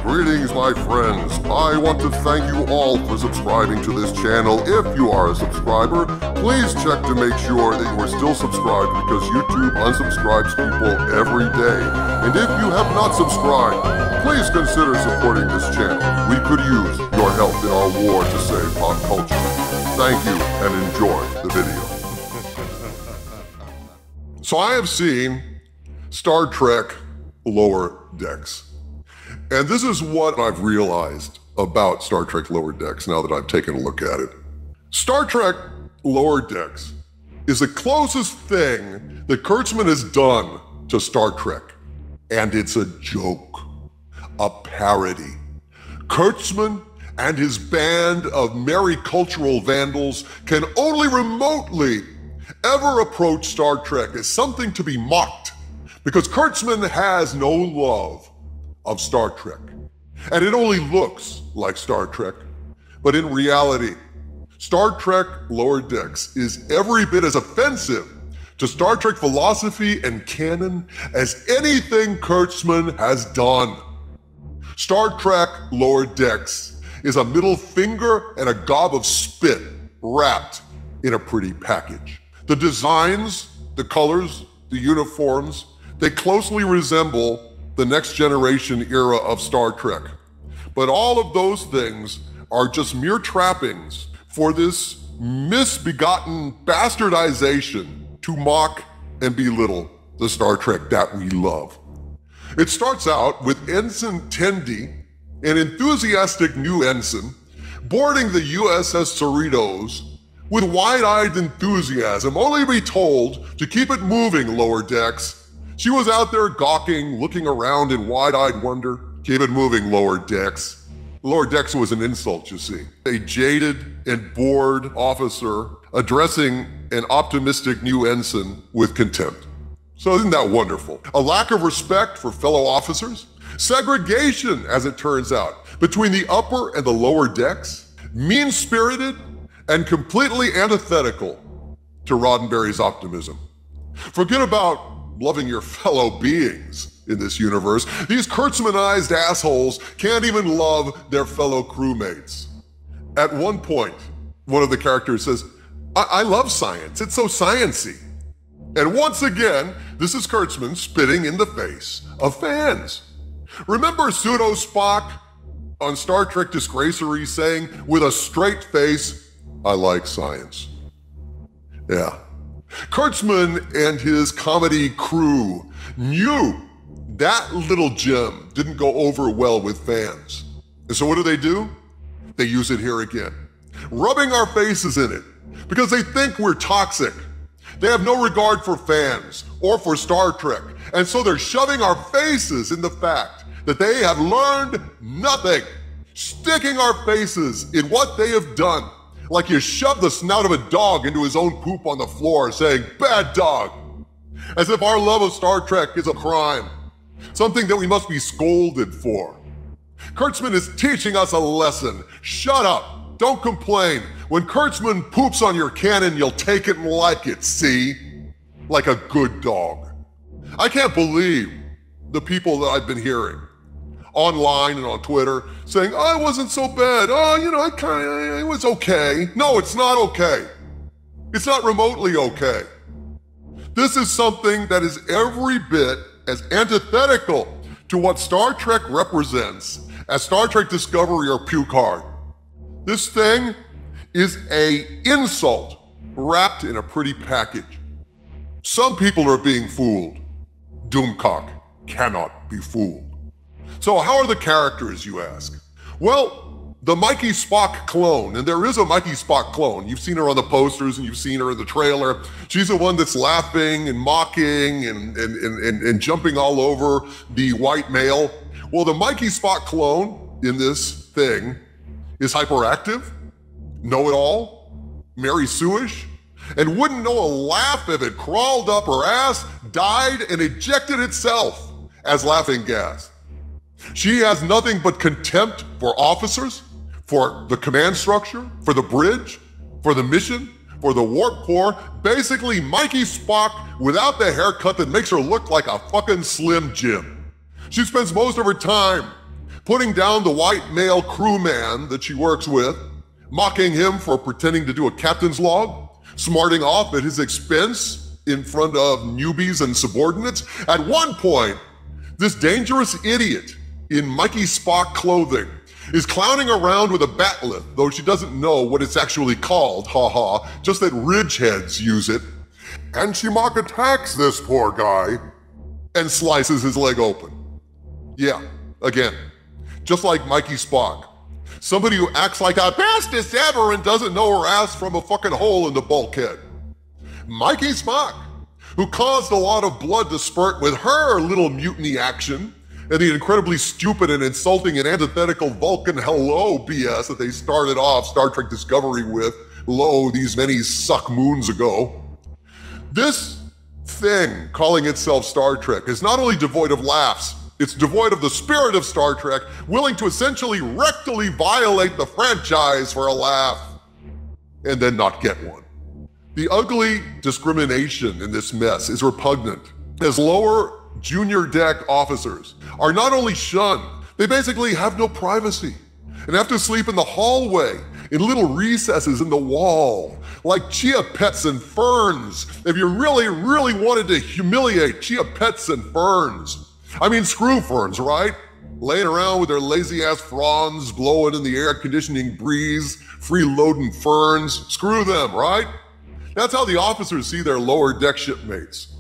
Greetings, my friends. I want to thank you all for subscribing to this channel. If you are a subscriber, please check to make sure that you are still subscribed because YouTube unsubscribes people every day. And if you have not subscribed, please consider supporting this channel. We could use your help in our war to save pop culture. Thank you and enjoy the video. So I have seen Star Trek Lower Decks. And this is what I've realized about Star Trek Lower Decks now that I've taken a look at it. Star Trek Lower Decks is the closest thing that Kurtzman has done to Star Trek. And it's a joke, a parody. Kurtzman and his band of merry cultural vandals can only remotely ever approach Star Trek as something to be mocked because Kurtzman has no love of Star Trek. And it only looks like Star Trek, but in reality, Star Trek Lower Decks is every bit as offensive to Star Trek philosophy and canon as anything Kurtzman has done. Star Trek Lower Decks is a middle finger and a gob of spit wrapped in a pretty package. The designs, the colors, the uniforms, they closely resemble the next generation era of Star Trek. But all of those things are just mere trappings for this misbegotten bastardization to mock and belittle the Star Trek that we love. It starts out with Ensign Tendi, an enthusiastic new ensign, boarding the USS Cerritos with wide-eyed enthusiasm, only to be told to keep it moving, Lower Decks. She was out there gawking, looking around in wide-eyed wonder. Keep it moving, Lower Decks. Lower Decks was an insult, you see. A jaded and bored officer addressing an optimistic new ensign with contempt. So isn't that wonderful? A lack of respect for fellow officers, segregation, as it turns out, between the upper and the lower decks, mean-spirited and completely antithetical to Roddenberry's optimism. Forget about loving your fellow beings in this universe. These Kurtzmanized assholes can't even love their fellow crewmates. At one point, one of the characters says, I love science, it's so science-y. And once again, this is Kurtzman spitting in the face of fans. Remember Pseudo Spock on Star Trek Disgracery saying with a straight face, I like science. Yeah. Kurtzman and his comedy crew knew that little gem didn't go over well with fans. And so what do? They use it here again, rubbing our faces in it because they think we're toxic. They have no regard for fans or for Star Trek. And so they're shoving our faces in the fact that they have learned nothing, sticking our faces in what they have done. Like you shove the snout of a dog into his own poop on the floor saying, bad dog. As if our love of Star Trek is a crime, something that we must be scolded for. Kurtzman is teaching us a lesson. Shut up, don't complain. When Kurtzman poops on your canon, you'll take it and like it, see? Like a good dog. I can't believe the people that I've been hearing online and on Twitter saying, oh, it wasn't so bad. Oh, you know, it was okay. No, it's not okay. It's not remotely okay. This is something that is every bit as antithetical to what Star Trek represents as Star Trek Discovery or Picard. This thing is an insult wrapped in a pretty package. Some people are being fooled. Doomcock cannot be fooled. So how are the characters, you ask? Well, the Mikey Spock clone, and there is a Mikey Spock clone. You've seen her on the posters and you've seen her in the trailer. She's the one that's laughing and mocking and jumping all over the white male. Well, the Mikey Spock clone in this thing is hyperactive, know-it-all, Mary Sue-ish, and wouldn't know a laugh if it crawled up her ass, died, and ejected itself as laughing gas. She has nothing but contempt for officers, for the command structure, for the bridge, for the mission, for the warp core. Basically, Mikey Spock without the haircut that makes her look like a fucking Slim Jim. She spends most of her time putting down the white male crewman that she works with, mocking him for pretending to do a captain's log, smarting off at his expense in front of newbies and subordinates. At one point, this dangerous idiot in Mikey Spock clothing is clowning around with a bat lift, though she doesn't know what it's actually called, haha, just that ridgeheads use it. And she mock attacks this poor guy and slices his leg open. Yeah, again, just like Mikey Spock. Somebody who acts like a bestest ever and doesn't know her ass from a fucking hole in the bulkhead. Mikey Spock, who caused a lot of blood to spurt with her little mutiny action and the incredibly stupid and insulting and antithetical Vulcan hello BS that they started off Star Trek Discovery with, these many suck moons ago. This thing calling itself Star Trek is not only devoid of laughs, it's devoid of the spirit of Star Trek, willing to essentially rectally violate the franchise for a laugh and then not get one. The ugly discrimination in this mess is repugnant, as lower junior deck officers are not only shunned, they basically have no privacy and have to sleep in the hallway in little recesses in the wall, like chia pets and ferns. If you really, really wanted to humiliate chia pets and ferns, I mean screw ferns, right? Laying around with their lazy ass fronds blowing in the air conditioning breeze, freeloading ferns, screw them, right? That's how the officers see their lower deck shipmates.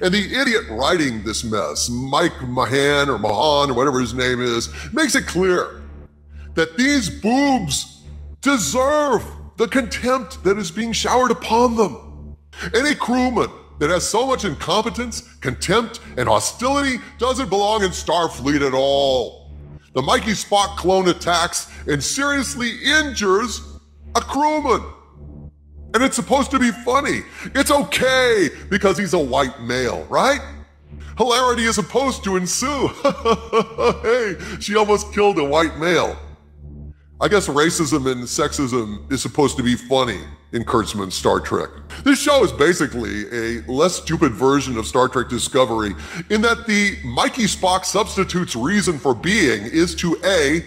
And the idiot writing this mess, Mike Mahan or Mahan or whatever his name is, makes it clear that these boobs deserve the contempt that is being showered upon them. Any crewman that has so much incompetence, contempt, and hostility doesn't belong in Starfleet at all. The Mikey Spock clone attacks and seriously injures a crewman. And it's supposed to be funny. It's okay because he's a white male, right? Hilarity is supposed to ensue. Hey, she almost killed a white male. I guess racism and sexism is supposed to be funny in Kurtzman's Star Trek. This show is basically a less stupid version of Star Trek Discovery in that the Mikey Spock substitute's reason for being is to A,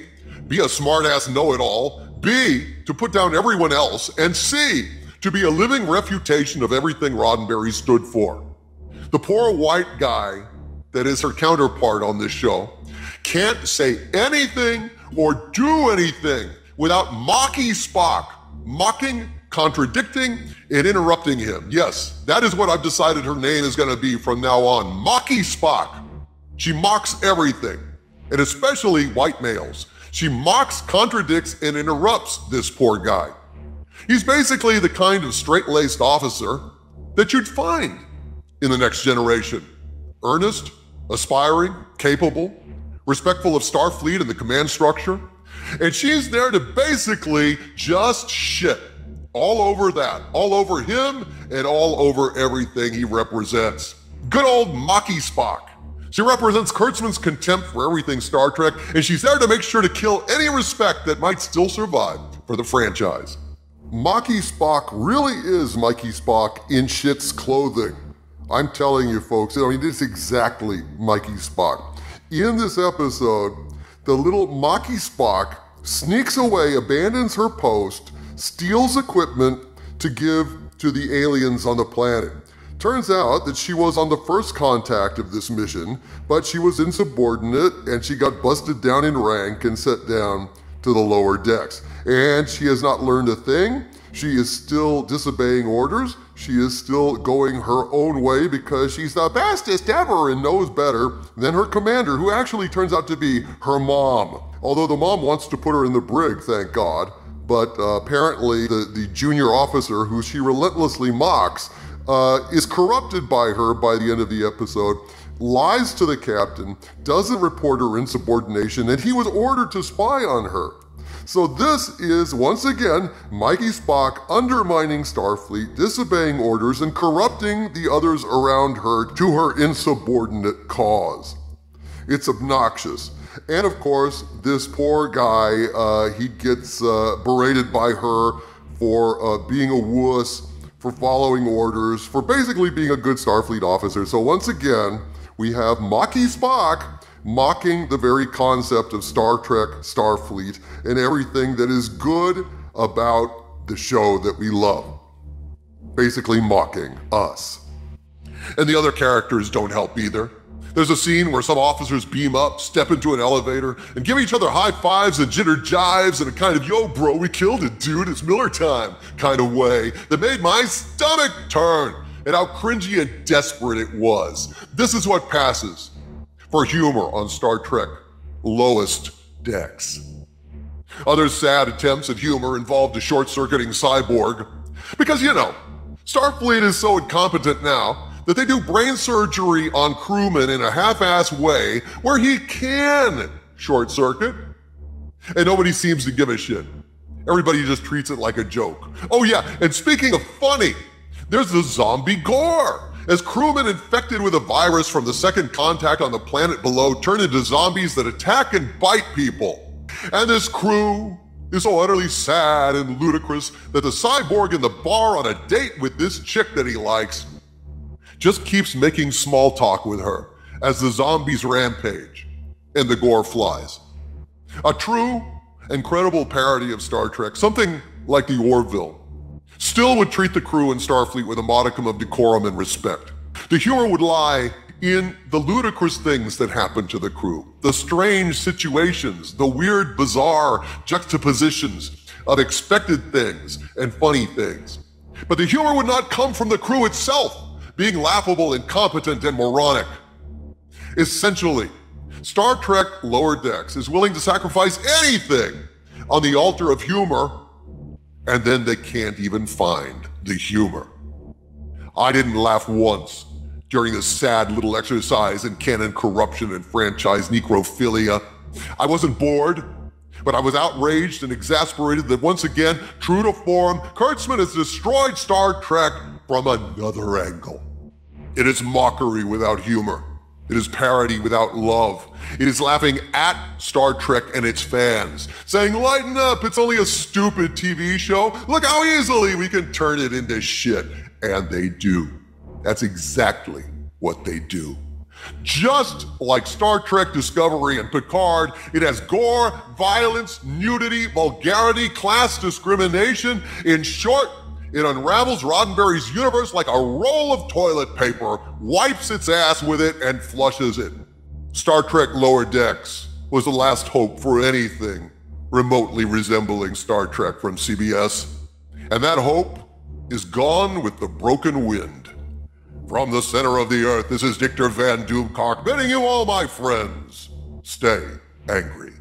be a smart-ass know-it-all, B, to put down everyone else, and C, to be a living refutation of everything Roddenberry stood for. The poor white guy that is her counterpart on this show can't say anything or do anything without Maki Spock mocking, contradicting, and interrupting him. Yes, that is what I've decided her name is going to be from now on, Maki Spock. She mocks everything, and especially white males. She mocks, contradicts, and interrupts this poor guy. He's basically the kind of straight-laced officer that you'd find in the next generation. Earnest, aspiring, capable, respectful of Starfleet and the command structure. And she's there to basically just shit all over that, all over him and all over everything he represents. Good old Maki Spock. She represents Kurtzman's contempt for everything Star Trek, and she's there to make sure to kill any respect that might still survive for the franchise. Maki Spock really is Mikey Spock in shit's clothing. I'm telling you folks, I mean, it's exactly Mikey Spock. In this episode, the little Maki Spock sneaks away, abandons her post, steals equipment to give to the aliens on the planet. Turns out that she was on the first contact of this mission, but she was insubordinate and she got busted down in rank and sent down to the lower decks. And she has not learned a thing. She is still disobeying orders. She is still going her own way because she's the bestest ever and knows better than her commander, who actually turns out to be her mom. Although the mom wants to put her in the brig, thank God. But apparently the junior officer who she relentlessly mocks is corrupted by her by the end of the episode, lies to the captain, doesn't report her insubordination, and he was ordered to spy on her. So this is, once again, Mikey Spock undermining Starfleet, disobeying orders, and corrupting the others around her to her insubordinate cause. It's obnoxious. And of course, this poor guy, he gets berated by her for being a wuss, for following orders, for basically being a good Starfleet officer. So once again, we have Maki Spock mocking the very concept of Star Trek, Starfleet, and everything that is good about the show that we love. Basically mocking us. And the other characters don't help either. There's a scene where some officers beam up, step into an elevator, and give each other high fives and jitter jives in a kind of, yo bro, we killed it, dude, it's Miller time kind of way that made my stomach turn at how cringy and desperate it was. This is what passes for humor on Star Trek Lowest Decks. Other sad attempts at humor involved a short-circuiting cyborg, because, you know, Starfleet is so incompetent now that they do brain surgery on crewmen in a half-assed way where he can short-circuit, and nobody seems to give a shit. Everybody just treats it like a joke. Oh yeah, and speaking of funny, there's the zombie Gore. As crewmen infected with a virus from the second contact on the planet below turn into zombies that attack and bite people. And this crew is so utterly sad and ludicrous that the cyborg in the bar on a date with this chick that he likes just keeps making small talk with her as the zombies rampage and the Gore flies. A true and credible parody of Star Trek, something like the Orville, still would treat the crew in Starfleet with a modicum of decorum and respect. The humor would lie in the ludicrous things that happen to the crew, the strange situations, the weird, bizarre juxtapositions of expected things and funny things. But the humor would not come from the crew itself, being laughable, incompetent, and moronic. Essentially, Star Trek Lower Decks is willing to sacrifice anything on the altar of humor, and then they can't even find the humor. I didn't laugh once during this sad little exercise in canon corruption and franchise necrophilia. I wasn't bored, but I was outraged and exasperated that once again, true to form, Kurtzman has destroyed Star Trek from another angle. It is mockery without humor. It is parody without love. It is laughing at Star Trek and its fans, saying, lighten up, it's only a stupid TV show. Look how easily we can turn it into shit. And they do. That's exactly what they do. Just like Star Trek Discovery and Picard, it has gore, violence, nudity, vulgarity, class discrimination. In short, it unravels Roddenberry's universe like a roll of toilet paper, wipes its ass with it, and flushes it. Star Trek Lower Decks was the last hope for anything remotely resembling Star Trek from CBS. And that hope is gone with the broken wind. From the center of the earth, this is Dictor Van Doomcock bidding you all, my friends, stay angry.